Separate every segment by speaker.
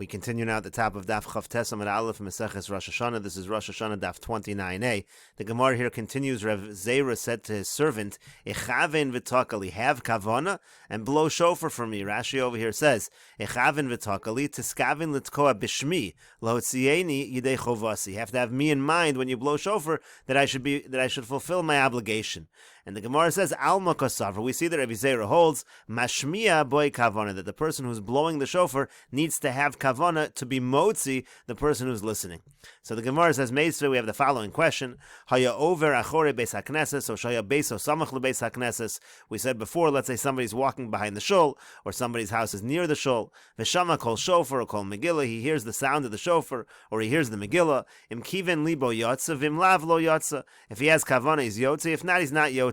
Speaker 1: We continue now at the top of Daf Chavtesam at Aleph Meseches Rosh Hashana. This is Rosh Hashana Daf 29a. The Gemara here continues. Rav Zera said to his servant, "Echaven v'takali, have kavana and blow shofar for me." Rashi over here says, "Echaven v'takali tiskaven litkoa b'shmi lahotzieni yidei chovasi." You have to have me in mind when you blow shofar that I should fulfill my obligation. And the Gemara says, Alma Kosavar. We see that Rav Zera holds Mashmiya boy kavana, that the person who's blowing the shofar needs to have kavana to be motzi the person who's listening. So the Gemara says, Meisveh, we have the following question: Haya over achore beis hakneses, or shaya beiso samach lebeis hakneses. We said before, let's say somebody's walking behind the shul, or somebody's house is near the shul. Veshama kol shofar or kol megillah. He hears the sound of the shofar, or he hears the megillah. Im kiven libo yotza, vim lav lo yotza. If he has kavana, he's yotze. If not, he's not yotze.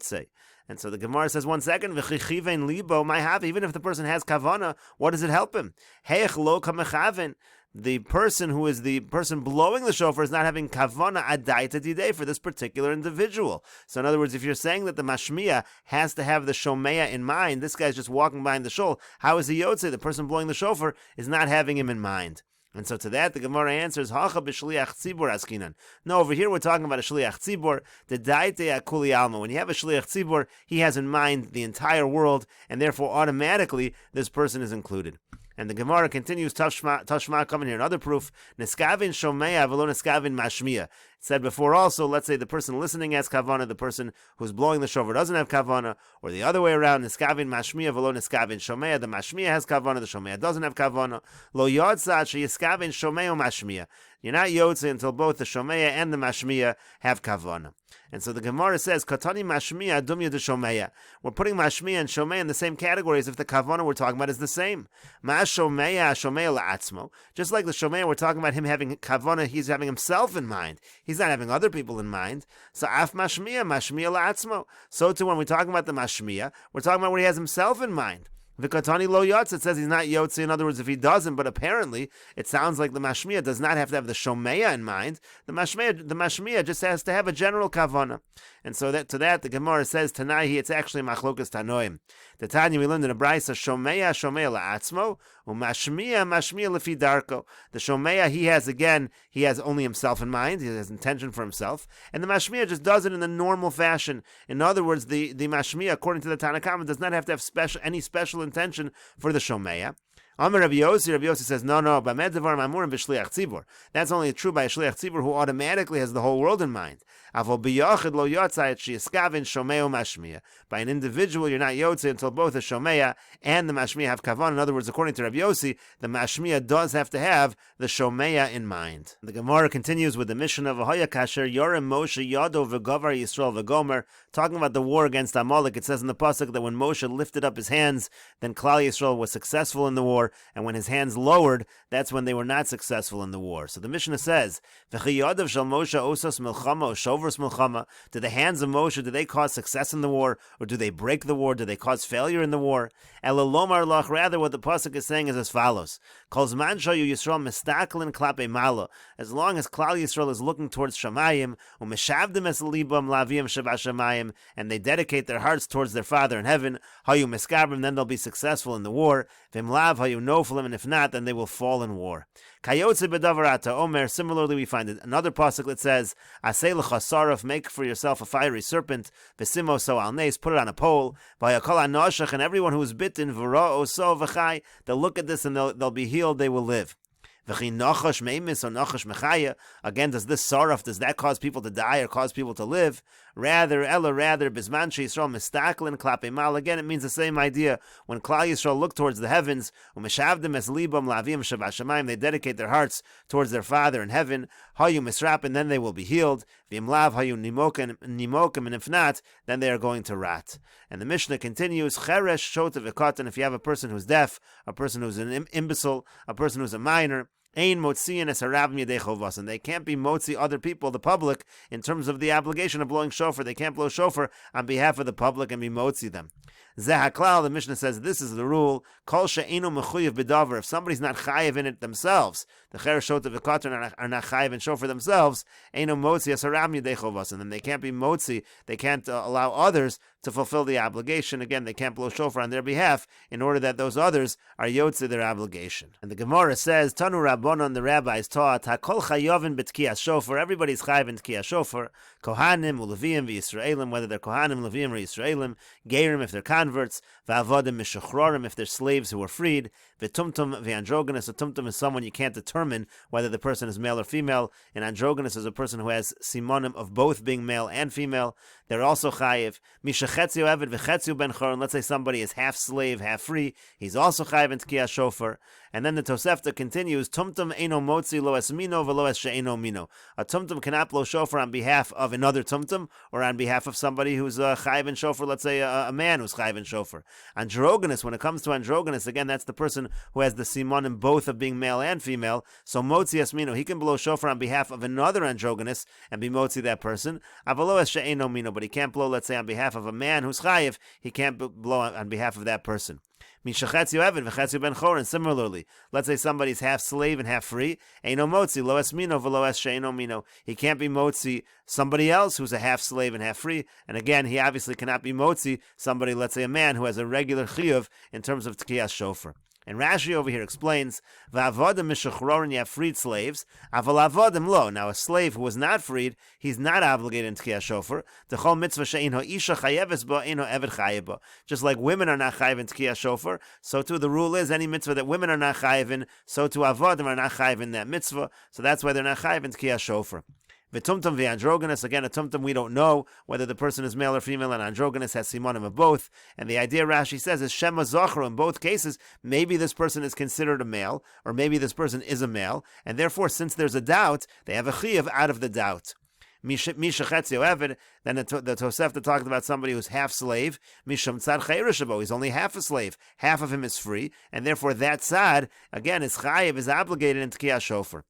Speaker 1: And so the Gemara says, 1 second, v'chichiven libo my have. Even if the person has kavana, what does it help him? Heich lo kamechaven. The person who is the person blowing the shofar is not having kavana adaita didei for this particular individual. So in other words, if you're saying that the mashmiya has to have the shomeya in mind, this guy's just walking behind the shul, how is he yotze? The person blowing the shofar is not having him in mind. And so to that, the Gemara answers, Hacha b'shliach tzibur askinan. No, over here we're talking about a shliach tzibur, the daite akuli alma. When you have a shliach tzibur, he has in mind the entire world, and therefore automatically this person is included. And the Gemara continues, Tashma coming here, another proof, Neskavin shomeya v'lo neskavin mashmiya. It said before also, let's say the person listening has kavana, the person who's blowing the shofar doesn't have kavana, or the other way around, Neskavin mashmiya v'lo neskavin shomeya, the mashmiya has kavana, the shomeya doesn't have kavana. Lo yodsa sheyeskavin shomeya mashmiya. You're not yotze until both the shomeya and the mashmiya have kavana. And so the Gemara says, Katani mashmiya dumya de shomeya. We're putting mashmiya and shomeya in the same category as if the kavana we're talking about is the same. Ma shomeya la'atzmo. Just like the shomeya, we're talking about him having kavana, he's having himself in mind. He's not having other people in mind. So af mashmiya la'atzmo. So too when we're talking about the mashmiya, we're talking about where he has himself in mind. V'katani lo yotze, it says he's not yotze. In other words, if he doesn't, but apparently it sounds like the mashmiya does not have to have the shomeya in mind. The mashmiya just has to have a general kavana. And so that to that the Gemara says Tanahi, it's actually machlokas tanoim. The Tanya we learned in a brayso, shomeya la'atzmo, u'mashmiya lefi darko. The shomeya he has only himself in mind. He has intention for himself, and the mashmiya just does it in the normal fashion. In other words, the mashmiya, according to the Tanakh, does not have to have any special intention for the shomeya. Amar Rabbi Yossi says, no, that's only true by a shliach tzibur who automatically has the whole world in mind. By an individual, you're not yotze until both the shomeya and the mashmiya have kavan. In other words, according to Rabbi Yossi, the mashmiya does have to have the shomeya in mind. The Gemara continues with the mission of Ahoya Kasher, Yorem Moshe Yado v'Gavar Yisrael v'Gomer, talking about the war against Amalek. It says in the pasuk that when Moshe lifted up his hands, then Klal Yisrael was successful in the war. And when his hands lowered, that's when they were not successful in the war. So the Mishnah says, did the hands of Moshe, do they cause success in the war, or do they break the war? Do they cause failure in the war? Rather, what the pasuk is saying is as follows: as long as Klal Yisrael is looking towards Shamayim, and they dedicate their hearts towards their Father in heaven, then they'll be successful in the war. And if not, then they will fall in war. Similarly, we find another pasuk that says, make for yourself a fiery serpent, put it on a pole, and everyone who is bitten, they'll look at this and they'll be healed, they will live. Again, does this saraf, does that cause people to die or cause people to live? Rather, bisman sheYisrael mistaklin klape mal. Again, it means the same idea. When Klal Yisrael look towards the heavens, they dedicate their hearts towards their Father in heaven. Hayu misrap, and then they will be healed. V'imlav hayu nimokim, and if not, then they are going to rot. And the Mishnah continues: cheresh shota v'katan. If you have a person who's deaf, a person who's an imbecile, a person who's a minor, Ein motziin es harabim yedei chovos, and they can't be motzi other people, the public, in terms of the obligation of blowing shofar. They can't blow shofar on behalf of the public and be motzi them. Zeh haklal, the Mishnah says this is the rule. Kol she'enu mechuyev b'davar. If somebody's not chayev in it themselves, the chereshot of the katan are not chayev and shofar themselves, enu motzi asaram yedei chovas, and then they can't be motzi. They can't allow others to fulfill the obligation. Again, they can't blow shofar on their behalf in order that those others are yotze their obligation. And the Gemara says, Tanu Rabbanon, the rabbis taught, Hakol chayovin b'tkiyas shofar. Everybody's chayev in tkiyas shofar. Kohanim, Uleviim, v'Yisraelim, whether they're Kohanim, Leviim, or Yisraelim. Geirim, if they're converts. V'avodim, mishachrorim, if they're slaves who are freed. V'tumtum, v'androgynous. A tumtum is someone you can't determine whether the person is male or female. And androgynous is a person who has simonim of both being male and female. They're also chayev. Mishachetziu eved v'chetziu ben choron. Let's say somebody is half slave, half free. He's also chayev in tkiyas shofar. And then the Tosefta continues, Tumtum eino motzi lo es mino v'lo es she'eno mino. A tumtum cannot blow shofar on behalf of another tumtum or on behalf of somebody who's chayev in shofar, let's say a man who's chayev in shofar. Androgynous, when it comes to androgynous, again, that's the person who has the simonim both of being male and female. So motzi es mino, he can blow shofar on behalf of another androgynous and be motzi that person. Avalo es she'eno mino, but he can't blow, let's say, on behalf of a man who's chayev, he can't blow on behalf of that person. Mishachetziu eved v'chetziu ben choron. Similarly, let's say somebody's half slave and half free. Eino motzi lo es mino v'lo es she'eno mino. He can't be motzi somebody else who's a half slave and half free. And again, he obviously cannot be motzi somebody, let's say a man who has a regular chiyuv in terms of tkiyas shofar. And Rashi over here explains, V'avodim mishachrorin, you have freed slaves. Aval avodim lo. Now a slave who was not freed, he's not obligated in tkiyas shofar. T'chol mitzvah she'in ha'isha chayeves bo, ein ha'eved chayev bo. Just like women are not chayev in tkiyas shofar, so too the rule is any mitzvah that women are not chayev in, so too avodim are not chayev in that mitzvah. So that's why they're not chayev in tkiyas shofar. V'tumtum v'androgynous, again, a tumtum we don't know whether the person is male or female, and androgynous has simonim of both. And the idea Rashi says is shema zochro. In both cases, maybe this person is considered a male, or maybe this person is a male, and therefore, since there's a doubt, they have a chiyuv out of the doubt. Mishachetziu eved, then the Tosefta talked about somebody who's half slave. Misham tzad chayir, he's only half a slave, half of him is free, and therefore that tzad, again, is chayiv, is obligated in tkiyas shofar.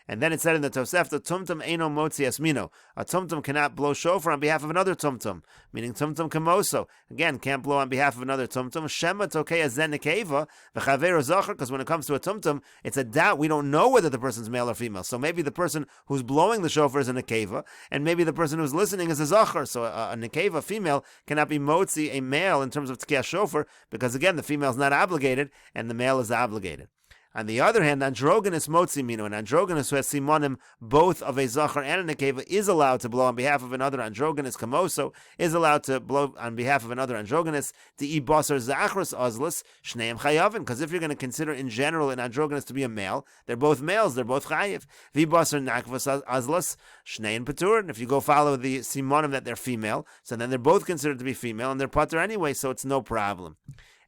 Speaker 1: And then it said in the Tosefta, Tumtum eino motzi es mino. A tumtum cannot blow shofar on behalf of another tumtum, meaning tumtum kamoso. Again, can't blow on behalf of another tumtum. Shema tokei azen nekeva v'chaveru zocher, because when it comes to a tumtum, it's a doubt. We don't know whether the person's male or female. So maybe the person who's blowing the shofar is a nekeva, and maybe the person who's listening is a zocher. So a nekeva, female, cannot be motzi, a male, in terms of tkiyas shofar, because again, the female is not obligated, and the male is obligated. On the other hand, androgynous motzi mino, an androgynous who has simonim both of a zachar and a nekeva, is allowed to blow on behalf of another androgynous kamoso, is allowed to blow on behalf of another androgynous, the ibasar zachros ozlus shneim chayavin, because if you're going to consider in general an androgynous to be a male, they're both males, they're both chayiv. Vibasar nakvas ozlus shneim patur. If you go follow the simonim that they're female, so then they're both considered to be female, and they're patur anyway, so it's no problem.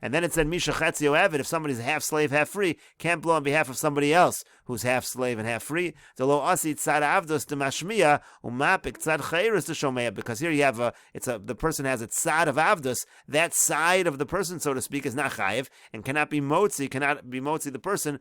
Speaker 1: And then it said, Mishachetziu eved, if somebody's half slave, half free, can't blow on behalf of somebody else who's half slave and half free. Because here you have the person has a tzad of avdos, that side of the person, so to speak, is not chayiv, and cannot be motzi the person,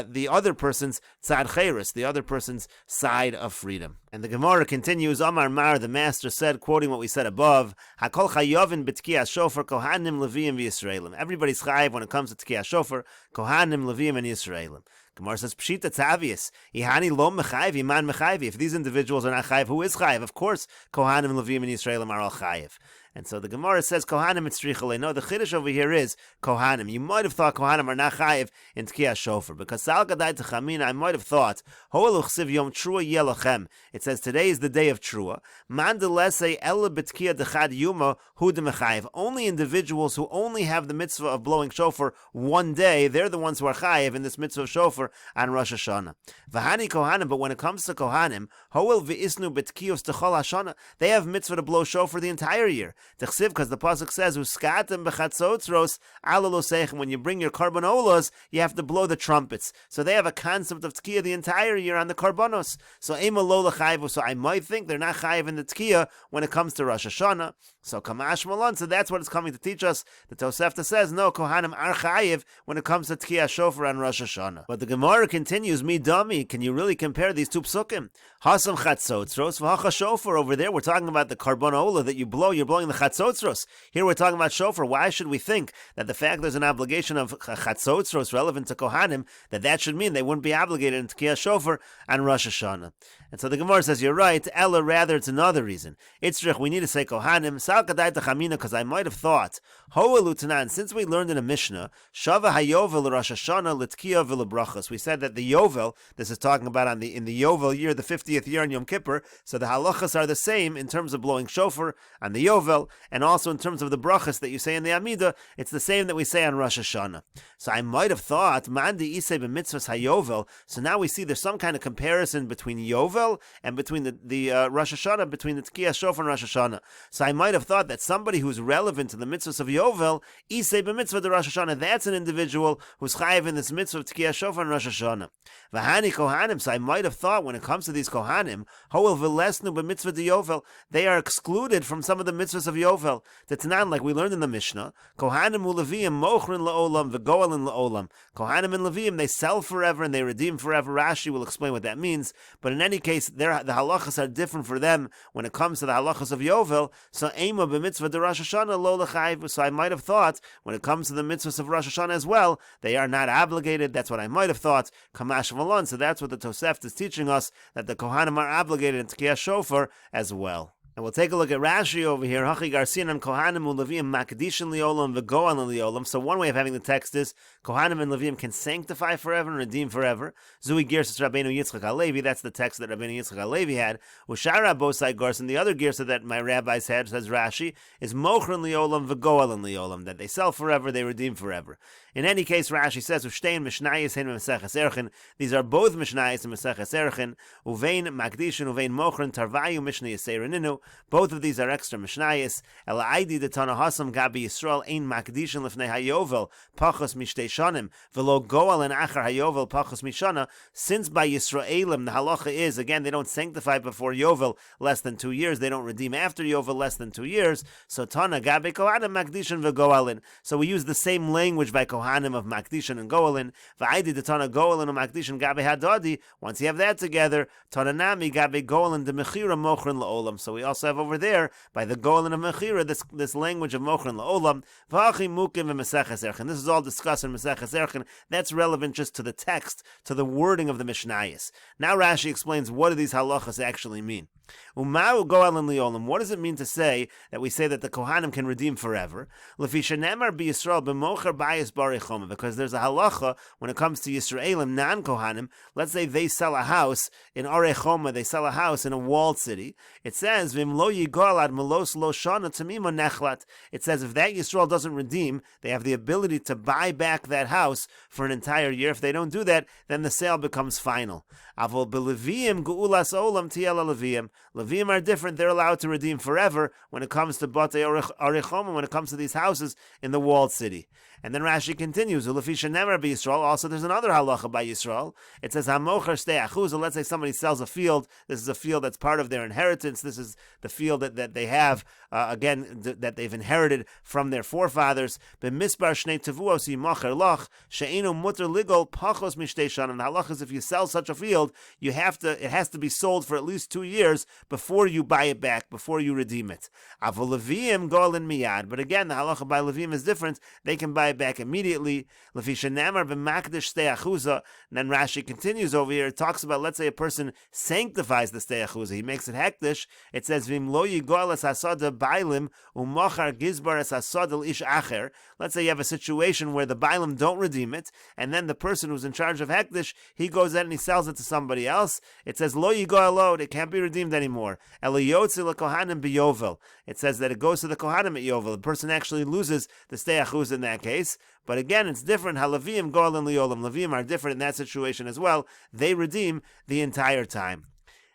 Speaker 1: the other person's tzad chayris, the other person's side of freedom. And the Gemara continues, Amar Mar, the master said, quoting what we said above, Hakol chayovin b'tkiyas shofar, kohanim, leviim, v'Yisraelim. Everybody's chayiv when it comes to tkiyas shofar, kohanim, leviim, and Yisraelim. Gemara says, Pshita, it's obvious. Ihani lo mechayiv, iman mechayiv. If these individuals are not chayiv, who is chayiv? Of course, kohanim, leviim, and Yisraelim are all chayiv. And so the Gemara says, Kohanim etzrichale. No, the chiddush over here is Kohanim. You might have thought Kohanim are not chayiv in tkiyas shofar, because Sal Gadai Techamina, I might have thought, Hoeluchsiv Yom Trua Yelochem. It says today is the day of Trua. Mandelese Ella Betkiyah Dechad Yuma Hu Demechayiv. Only individuals who only have the mitzvah of blowing shofar one day, they're the ones who are chayiv in this mitzvah of shofar on Rosh Hashana. Vahani Kohanim, but when it comes to Kohanim, Hoel Ve'isnu Betkiyos Techol Hashana, they have mitzvah to blow shofar the entire year. Because the pasuk says, "Uskatem b'chatzotzros alalosechem." When you bring your karbonolos, you have to blow the trumpets. So they have a concept of tkiyah the entire year on the karbonos. So ema lo l'chayiv. So I might think they're not chayiv in the tkiyah when it comes to Rosh Hashana. So kamash malon. So that's what it's coming to teach us. The Tosefta says, no, kohanim are chayiv when it comes to tkiyah shofar on Rosh Hashana. But the Gemara continues, mi dami. Can you really compare these two psukim? Hasam chatzotzros v'hacha shofar. Over there, we're talking about the karbonola that you blow. You're blowing the Chatzotzros. Here we're talking about shofar. Why should we think that the fact there's an obligation of Chatzotzros relevant to Kohanim, that should mean they wouldn't be obligated in Tkiyah Shofar on Rosh Hashanah? And so the Gemara says, you're right, Ella, rather it's another reason. Itzrich, we need to say Kohanim, Sal Kadai Tachamina, because I might have thought, Hoa Lutanan, since we learned in a Mishnah, Shava HaYovel Rosh Hashanah L'Tkiyah V'Lebrachos. We said that the Yovel, this is talking about in the Yovel year, the 50th year in Yom Kippur, so the halachas are the same in terms of blowing shofar on the Yovel, and also in terms of the brachas that you say in the Amidah, it's the same that we say on Rosh Hashanah. So I might have thought, Mandi Isei b'mitzvahs HaYovel, so now we see there's some kind of comparison between Yovel and between the Rosh Hashanah, between the Tkiyah Shofar and Rosh Hashanah. So I might have thought that somebody who's relevant to the mitzvahs of Yovel, Isei b'mitzvah de Rosh Hashanah, that's an individual who's chayiv in this mitzvah of Tkiyah Shofar and Rosh Hashanah. V'hani Kohanim, so I might have thought when it comes to these Kohanim, Hoel v'lesnu b'mitzvah de Yovel, they are excluded from some of the mitzvahs of Yovel. That's not like we learned in the Mishnah. Kohanim u'Leviyim mochrin la'olam v'goalin la'olam. Kohanim and Leviyim, they sell forever and they redeem forever. Rashi will explain what that means. But in any case, the halachas are different for them when it comes to the halachas of Yovel. So Ema b'mitzvah de Rosh Hashanah lo l'chayv. So I might have thought when it comes to the mitzvahs of Rosh Hashanah as well, they are not obligated. That's what I might have thought. Kamash v'alon. So that's what the Tosefta is teaching us, that the Kohanim are obligated in Tkiyah Shofar as well. And we'll take a look at Rashi over here. Hachi Garcinan Kohanim u'Levim makdishin liolam v'goan liolam. So one way of having the text is Kohanim and Levim can sanctify forever and redeem forever. Zui Girsas Rabbeinu Yitzchak Halevi. That's the text that Rabbeinu Yitzchak Halevi had. Ushara Bosai Garson. The other Girsa that my rabbis had, says Rashi, is Mochrin liolam v'goan liolam. That they sell forever, they redeem forever. In any case, Rashi says Ushtein Mishnayis Hein Meseches Erchin. These are both Mishnayis and Meseches Erchin. Uvein Makdishin Uvein Mochrin Tarvayu Mishnah Yiseirininu. Both of these are extra Mishnayis. Ela Aidi de Tana Hasam Gabi Yisrael Ein Makdishin Lefnei Hayovel Pachos Mishtei Shanim Velo Goal and Achar Hayovel Pachos Mishana. Since by Yisraelim the halacha is, again, they don't sanctify before Yovel less than 2 years. They don't redeem after Yovel less than 2 years. So Tana Gabi Kohanim Makdishin Vegoalin. So we use the same language by Kohanim of Makdishin and Goalin. Va'aidi de Tana Goalin and Makdishin Gabi Hadadi. Once you have that together, Tana Nami Gabi Goalin de Mechira Mochrin La'olam. So we also have over there by the Goalin of Mechira this language of Mochrin La'olam. V'achi Mukim and Meseches Erchin. This is all discussed in Meseches Erchin. That's relevant just to the text, to the wording of the Mishnayos. Now Rashi explains what do these halachas actually mean. Umau goalin liolam. What does it mean to say that we say that the Kohanim can redeem forever? Lefishanemar b'Yisrael b'mocher bayis barichoma. Because there's a halacha when it comes to Yisraelim non-Kohanim. Let's say they sell a house in Arechoma. They sell a house in a walled city. It says v'im lo yigal ad melos lo shana tamima nechlat. It says if that Yisrael doesn't redeem, they have the ability to buy back that house for an entire year. If they don't do that, then the sale becomes final. Avol b'Leviyim geulas olam tiel Leviyim. Levim are different. They're allowed to redeem forever when it comes to Batei Arichom, when it comes to these houses in the walled city. And then Rashi continues, Ulefisha Nemer Yisrael. Also, there's another halacha by Yisrael. It says, Hamocher Stei Achuz. Let's say somebody sells a field. This is a field that's part of their inheritance. This is the field that they have, that they've inherited from their forefathers. B'misbar Shnei Tevuos Yimacher Lach, She'enu Mutter Ligol Pachos Mishtei Shanim. The halacha is if you sell such a field, it has to be sold for at least 2 years before you buy it back, before you redeem it. Avol Levim Golin Miyad. But again, the halacha by Levim is different. They can buy it back immediately. Lefisha Namar b'makdish stei achuza. And then Rashi continues over here. It talks about, let's say a person sanctifies the stei achuza. He makes it hektish. It says v'im lo yigol es hasada bailim umachar gizbar es hasada ish acher. Let's say you have a situation where the bailim don't redeem it, and then the person who's in charge of hektish, he goes out and he sells it to somebody else. It says lo yigol alod. It can't be redeemed anymore. Eliyotzi lekohanim biyovel. It says that it goes to the kohanim at yovel. The person actually loses the stei achuza in that case. But again, it's different. Halavim goalin liolam. Levim are different in that situation as well. They redeem the entire time.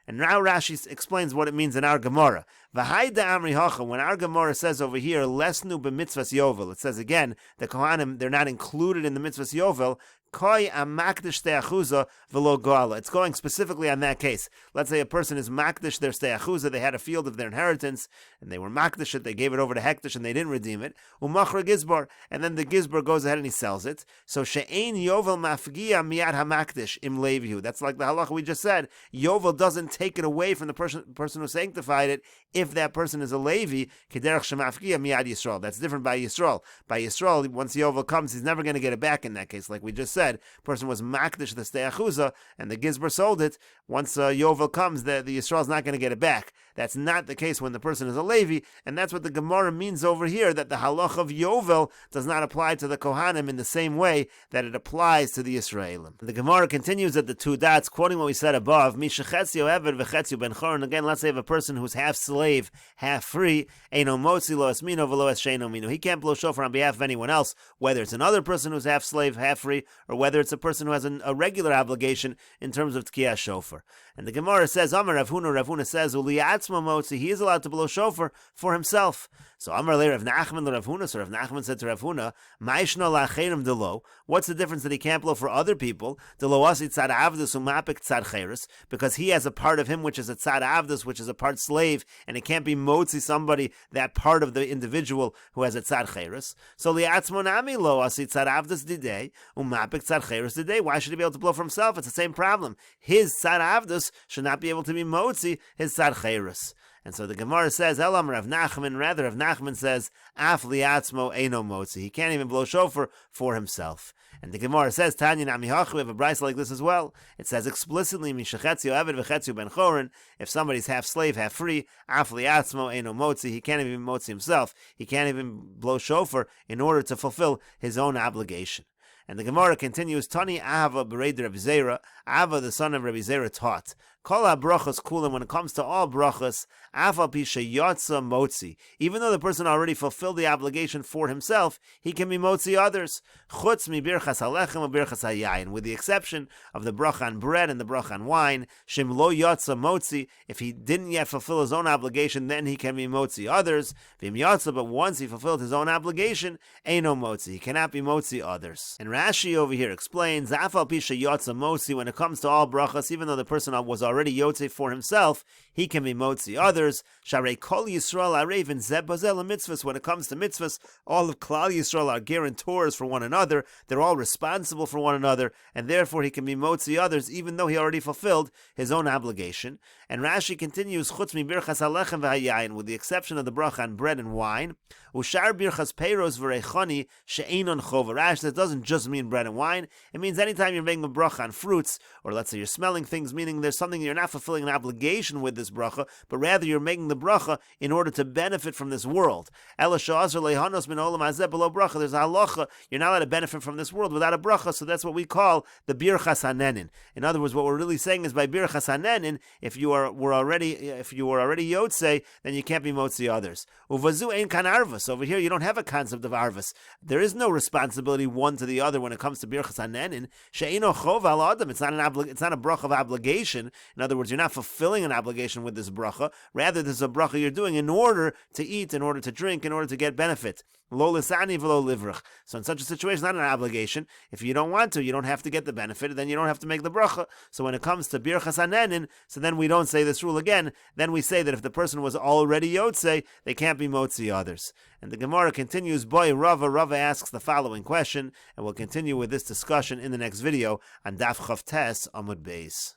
Speaker 1: And now Rashi explains what it means in our Gemara. V'haida amri hacha. When our Gemara says over here, lesnu b'mitzvahs yovel, it says again, the Kohanim, they're not included in the mitzvahs yovel. koi amakdish ste'achuza v'lo goala. It's going specifically on that case. Let's say a person is makdish their ste'achuza, they had a field of their inheritance, and they were makdish it, they gave it over to hektish, and they didn't redeem it. Umachra gizbar, and then the gizbar goes ahead and he sells it. So she'ein yovel mafgia miyad hamakdish im levihu. That's like the halacha we just said. Yovel doesn't take it away from the person who sanctified it if that person is a Levi. Kederach shemafgia miyad Yisrael. That's different by Yisrael. By Yisrael, once yovel comes, he's never going to get it back in that case. Like we just said, person was makdish the ste'achuza, and the gizbar sold it. Once yovel comes, the Yisrael's not going to get it back. That's not the case when the person is a Levi, and that's what the Gemara means over here, that the halach of yovel does not apply to the Kohanim in the same way that it applies to the Yisraelim. The Gemara continues at the two dots, quoting what we said above, Mishechetzio eved v'chetzio ben choron. Again, let's say if a person who's half slave, half free, eino motzi lo esmino v'lo es sheino mino. He can't blow shofar on behalf of anyone else, whether it's another person who's half slave, half free, or whether it's a person who has a regular obligation in terms of tkiyah shofar. And the Gemara says, Amar Rav Huna says, Uliatzma motzi, he is allowed to blow shofar for himself. So Amar le Rav Nachman le Rav Huna, so Rav Nachman said to Rav Huna, Ma'ishno la'acheirim delo, what's the difference that he can't blow for other people? Delo asi tzad avdus umapik tzad cheres, because he has a part of him which is a tzad avdus, which is a part slave, and it can't be motzi somebody, that part of the individual who has a tzad cheres. So li'atzmo nami lo asi tzad avdus didei, umapik tzad cheres didei. Why should he be able to blow for himself? It's the same problem. His tzad avdus should not be able to be motzi his tzad cheres. And so the Gemara says, Elam Rav Nachman, rather Rav Nachman says, Af liatzmo eino motzi. He can't even blow shofar for himself. And the Gemara says, Tanya namihachu, we have a brayso like this as well. It says explicitly, Mishechetzio eved v'chetzio ben choron, if somebody's half slave, half free, Af liatzmo eino motzi, he can't even motzi himself. He can't even blow shofar in order to fulfill his own obligation. And the Gemara continues, Tani Ava b'reid Rabbi Zera, Ava the son of Rabbi Zera taught, Kol ha-brachos kulam, when it comes to all brachos, Afa pi sheyotza motzi. Even though the person already fulfilled the obligation for himself, he can be motzi others. Chutz mi birchas halechem u birchas hayayin, with the exception of the bracha on bread and the bracha on wine. Shem lo yotza motzi. If he didn't yet fulfill his own obligation, then he can be motzi others. Vim yotza, but once he fulfilled his own obligation, eino motzi. He cannot be motzi others. And Rashi over here explains, Afa pi sheyotza motzi, when it comes to all brachas, even though the person was already yotze for himself, he can be motzi others. Sharei kol Yisrael arev zeb bazel mitzvahs. When it comes to mitzvahs, all of Klal Yisrael are guarantors for one another. They're all responsible for one another, and therefore he can be motzi others, even though he already fulfilled his own obligation. And Rashi continues, chutz mi birchas halechem v'hayayin, with the exception of the bracha on bread and wine. Ushar birchas peiros v'reichani she'enon chova. Rashi, that doesn't just mean bread and wine. It means anytime you're making a bracha on fruits, or let's say you're smelling things, meaning there's something you're not fulfilling an obligation with this bracha, but rather you're making the bracha in order to benefit from this world. There's a halacha, you're not allowed to benefit from this world without a bracha, so that's what we call the birchas hanenin. In other words, what we're really saying is by birchas hanenin, if you were already yotze, then you can't be motzi others. Uvazu ein kan arvus. Over here, you don't have a concept of arvus. There is no responsibility one to the other when it comes to birchas hanenin. She'eino chov al adam. It's not a bracha of obligation. In other words, you're not fulfilling an obligation with this bracha. Rather, this is a bracha you're doing in order to eat, in order to drink, in order to get benefit. Lo lisani v'lo livrach. So in such a situation, it's not an obligation. If you don't want to, you don't have to get the benefit, then you don't have to make the bracha. So when it comes to birchas hanenin, so then we don't say this rule again. Then we say that if the person was already yotze, they can't be motzi others. And the Gemara continues, Boy Rava. Rava asks the following question, and we'll continue with this discussion in the next video on Daf Chavtes Amud Beis.